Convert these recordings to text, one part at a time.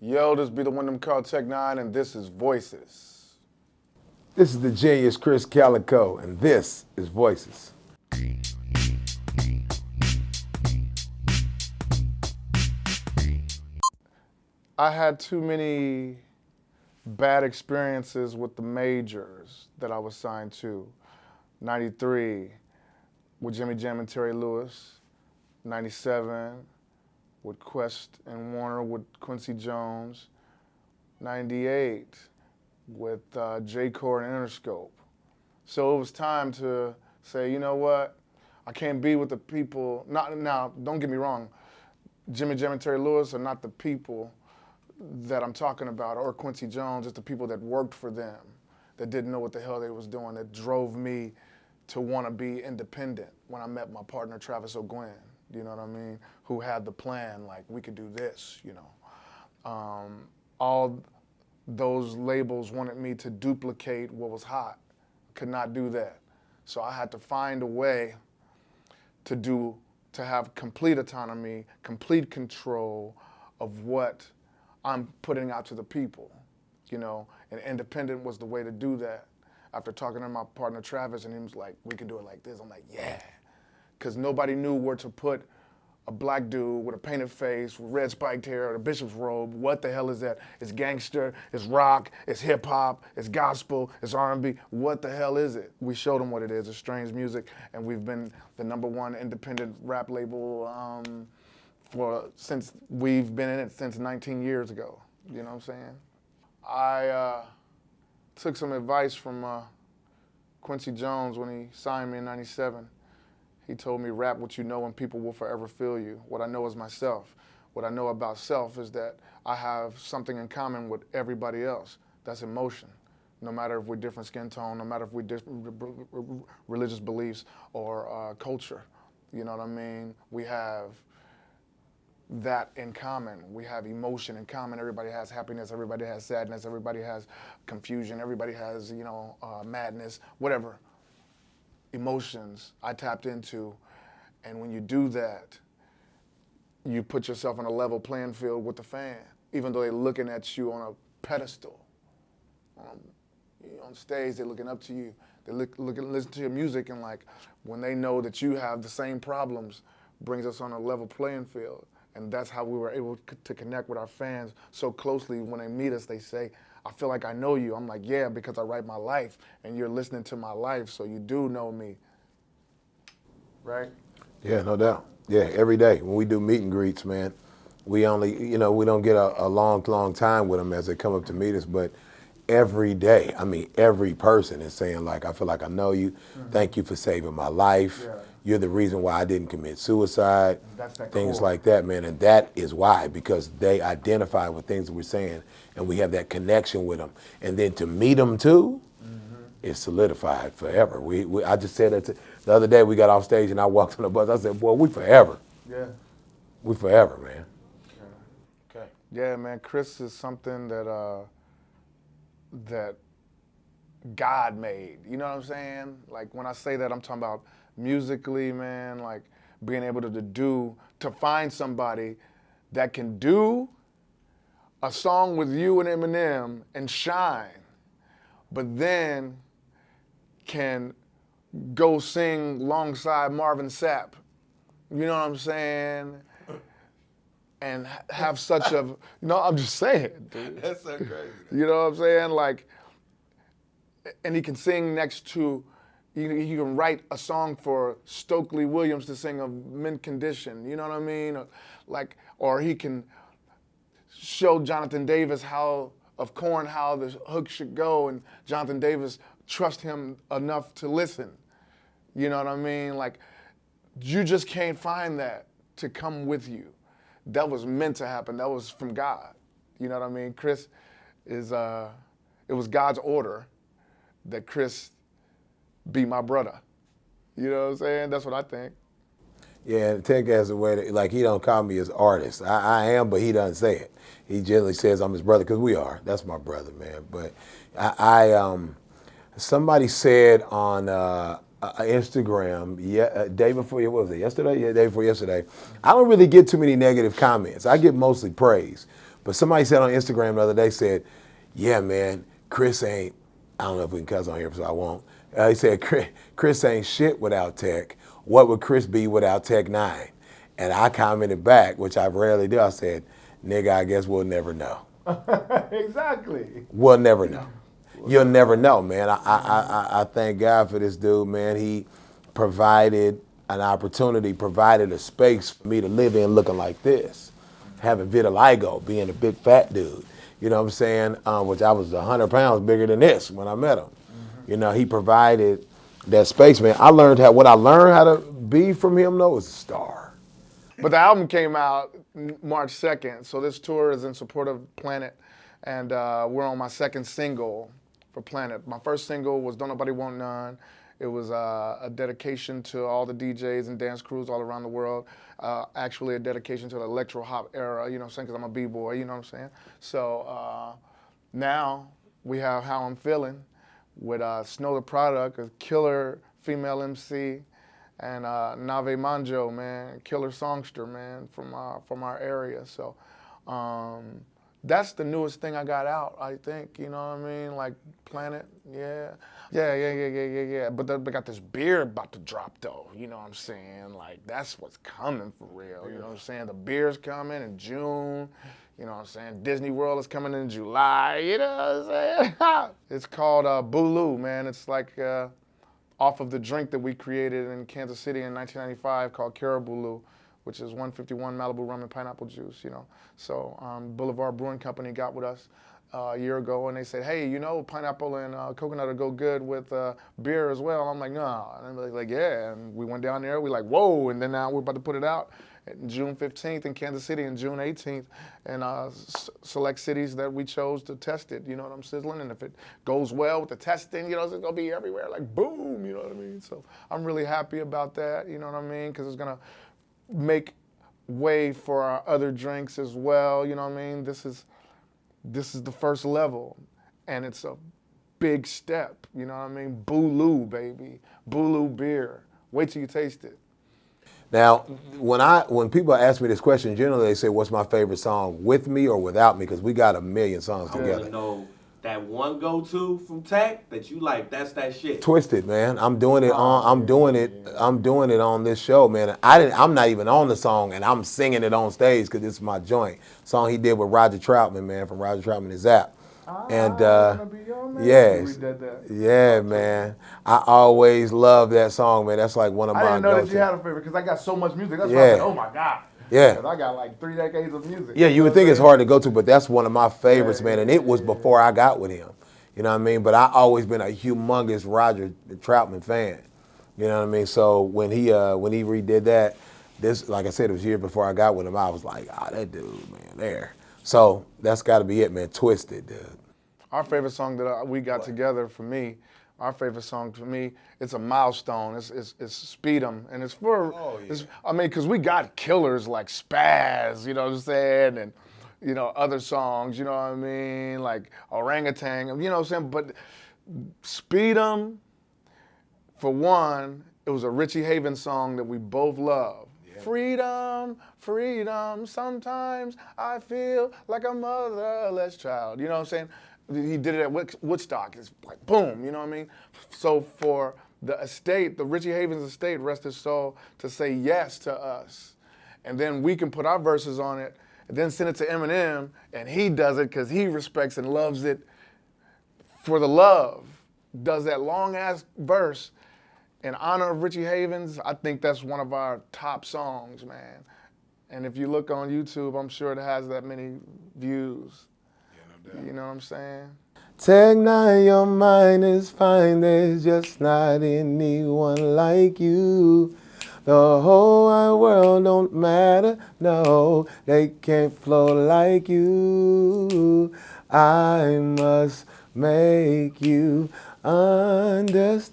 Yo, this be the one them called N9ne, and this is Voices. This is the genius Krizz Kaliko, and this is Voices. I had too many bad experiences with the majors that I was signed to. 93 with Jimmy Jam and Terry Lewis. 97 with Quest and Warner with Quincy Jones. 98 with J. Core and Interscope. So it was time to say, you know what? I can't be with the people. Now, don't get me wrong. Jimmy Jam and Terry Lewis are not the people that I'm talking about, or Quincy Jones. It's the people that worked for them, that didn't know what the hell they was doing, that drove me to want to be independent when I met my partner, Travis O'Gwen, you know what I mean? Who had the plan, like, we could do this, you know. All those labels wanted me to duplicate what was hot. Could not do that. So I had to find a way to have complete autonomy, complete control of what I'm putting out to the people, you know, and independent was the way to do that. After talking to my partner Travis, and he was like, we can do it like this. I'm like, yeah. Because nobody knew where to put a black dude with a painted face, with red spiked hair, or a bishop's robe. What the hell is that? It's gangster, it's rock, it's hip hop, it's gospel, it's R&B. What the hell is it? We showed them what it is. It's strange music, and we've been the #1 independent rap label since we've been in it since 19 years ago. You know what I'm saying? I took some advice from Quincy Jones when he signed me in '97. He told me, rap what you know and people will forever feel you. What I know is myself. What I know about self is that I have something in common with everybody else. That's emotion. No matter if we're different skin tone, no matter if we're different religious beliefs or culture. You know what I mean? We have that in common. We have emotion in common. Everybody has happiness, everybody has sadness, everybody has confusion, everybody has, you know, madness, whatever. Emotions I tapped into, and when you do that, you put yourself on a level playing field with the fan, even though they're looking at you on a pedestal. On stage, they're looking up to you. They listen to your music, and like when they know that you have the same problems, brings us on a level playing field. And that's how we were able to connect with our fans so closely. When they meet us, they say, I feel like I know you. I'm like, yeah, because I write my life, and you're listening to my life, so you do know me. Right? Yeah, no doubt. Yeah, every day when we do meet and greets, man, we only, you know, we don't get a long time with them as they come up to meet us, but every day, I mean, every person is saying, like, I feel like I know you. Mm-hmm. Thank you for saving my life. Yeah. You're the reason why I didn't commit suicide. Things like that, man. And that is why, because they identify with things that we're saying, and we have that connection with them. And then to meet them too, is solidified forever. I just said that the other day. We got off stage and I walked on the bus. I said, boy, we forever. Yeah. We forever, man. Yeah. Okay. Yeah, man. Krizz is something that that God made. You know what I'm saying? Like when I say that, I'm talking about musically, man, like being able to find somebody that can do a song with you and Eminem and shine, but then can go sing alongside Marvin Sapp. You know what I'm saying? And have such a, no, I'm just saying, dude. That's so crazy. You know what I'm saying? Like, and he can sing next to, he can write a song for Stokely Williams to sing of Mint Condition, you know what I mean? Or he can show Jonathan Davis of Korn how the hook should go, and Jonathan Davis trust him enough to listen. You know what I mean? Like, you just can't find that to come with you. That was meant to happen. That was from God. You know what I mean? Krizz is, it was God's order that Krizz be my brother. You know what I'm saying? That's what I think. Yeah, and Ted has a way that, like, he don't call me his artist. I am, but he doesn't say it. He generally says I'm his brother, because we are. That's my brother, man. But somebody said on Instagram, day before, what was it, yesterday? Yeah, day before yesterday. I don't really get too many negative comments. I get mostly praise. But somebody said on Instagram the other day, said, yeah, man, Chris ain't, I don't know if we can cuss on here, so I won't. He said, Chris ain't shit without tech. What would Chris be without Tech N9ne? And I commented back, which I rarely do. I said, nigga, I guess we'll never know. Exactly. We'll never know. You'll never know, man. I thank God for this dude, man. He provided an opportunity, provided a space for me to live in looking like this. Having vitiligo, being a big fat dude. You know what I'm saying? Which I was 100 pounds bigger than this when I met him. You know, he provided that space, man. What I learned how to be from him, though, is a star. But the album came out March 2nd, so this tour is in support of Planet, and we're on my second single for Planet. My first single was Don't Nobody Want None. It was a dedication to all the DJs and dance crews all around the world. Actually a dedication to the electro hop era, you know what I'm saying, because I'm a B-boy, you know what I'm saying? So now we have How I'm Feeling with Snow the Product, a killer female MC, and Nave Manjo, man, killer songster, man, from our area. So that's the newest thing I got out, I think, you know what I mean? Like Planet, yeah. But they got this beer about to drop though, you know what I'm saying? Like that's what's coming for real, you know what I'm saying? The beer's coming in June, you know what I'm saying? Disney World is coming in July, you know what I'm saying? It's called Boulou, man. It's like off of the drink that we created in Kansas City in 1995 called Caribou, which is 151 Malibu rum and pineapple juice, you know. So Boulevard Brewing Company got with us a year ago, and they said, hey, you know, pineapple and coconut will go good with beer as well. I'm like, no. And they're like, yeah. And we went down there, we like, whoa, and then now we're about to put it out June 15th in Kansas City and June 18th and select cities that we chose to test it, you know what I'm sizzling? And if it goes well with the testing, you know, it's gonna be everywhere, like boom, you know what I mean? So I'm really happy about that, you know what I mean? Because it's gonna make way for our other drinks as well, you know what I mean? This is the first level, and it's a big step, you know what I mean? Boulou, baby, Boulou beer. Wait till you taste it. Now, when people ask me this question, generally they say, what's my favorite song, with me or without me? Because we got a million songs I want together. to know that one go-to from Tech that you like. That's that shit. Twisted, man. I'm doing it on this show, man. I'm not even on the song, and I'm singing it on stage because it's my joint. Song he did with Roger Troutman, man, from Roger Troutman and Zap. And yes, yeah, man. I always love that song, man. That's like one of my. I didn't know go-to. that you had a favorite because I got so much music. That's why I Yeah. said, oh my God. Yeah. 'Cause I got like 3 decades of music. Yeah, you would think it's hard to go to, but that's one of my favorites, man. And it was before I got with him. You know what I mean? But I always been a humongous Roger Troutman fan. You know what I mean? So when he redid that, this, like I said, it was years before I got with him. I was like, that dude, man, there. So that's got to be it, man. Twisted, dude. Our favorite song that we got together for me, our favorite song for me, it's a milestone. It's Speed 'em, and it's for, I mean, because we got killers like Spaz, you know what I'm saying, and you know other songs, you know what I mean, like Orangutan, you know what I'm saying. But Speed 'em, for one, it was a Richie Havens song that we both love. Freedom, freedom, sometimes I feel like a motherless child. You know what I'm saying? He did it at Woodstock. It's like, boom, you know what I mean? So for the estate, the Richie Havens estate, rest his soul, to say yes to us. And then we can put our verses on it, and then send it to Eminem, and he does it because he respects and loves it for the love. Does that long-ass verse in honor of Richie Havens. I think that's one of our top songs, man. And if you look on YouTube, I'm sure it has that many views. You know what I'm saying? Tech N9ne, your mind is fine. There's just not anyone like you. The whole wide world don't matter. No, they can't flow like you. I must make you understand.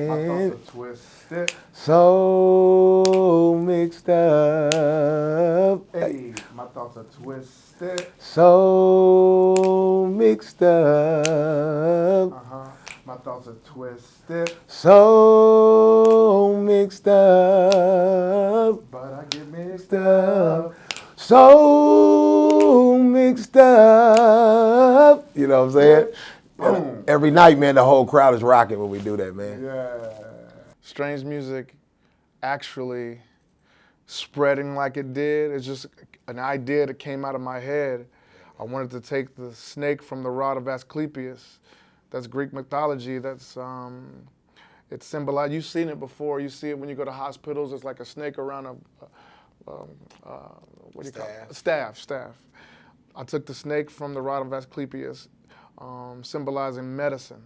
My thoughts are twisted. So mixed up. Hey, my thoughts are twisted. So mixed up. My thoughts are twisted. So mixed up. But I get mixed up. So big stuff. You know what I'm saying? Boom. Every night, man, the whole crowd is rocking when we do that, man. Yeah. Strange music actually spreading like it did. It's just an idea that came out of my head. I wanted to take the snake from the rod of Asclepius. That's Greek mythology. That's it's symbolized. You've seen it before. You see it when you go to hospitals. It's like a snake around a what do you call it? A staff. I took the snake from the rod of Asclepius, symbolizing medicine,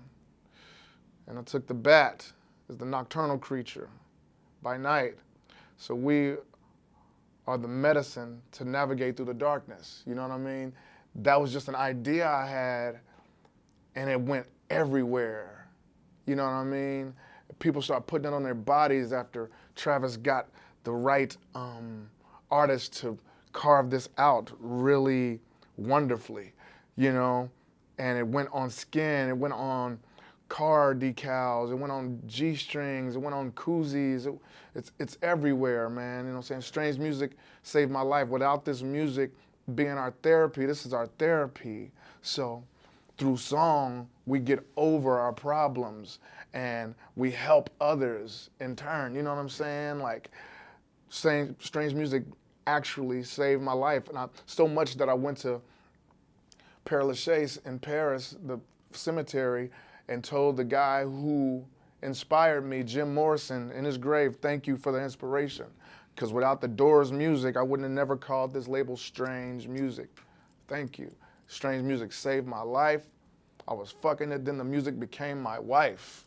and I took the bat as the nocturnal creature by night. So we are the medicine to navigate through the darkness. You know what I mean? That was just an idea I had, and it went everywhere. You know what I mean? People start putting it on their bodies after Travis got the right artist to carve this out really wonderfully, you know? And it went on skin, it went on car decals, it went on G-strings, it went on koozies. It's everywhere, man. You know what I'm saying? Strange music saved my life. Without this music being our therapy, this is our therapy. So through song, we get over our problems and we help others in turn. You know what I'm saying? Like, strange music actually saved my life. And so much that I went to Père Lachaise in Paris, the cemetery, and told the guy who inspired me, Jim Morrison, in his grave, thank you for the inspiration. Because without the Doors music, I wouldn't have never called this label Strange Music. Thank you. Strange music saved my life. I was fucking it, then the music became my wife.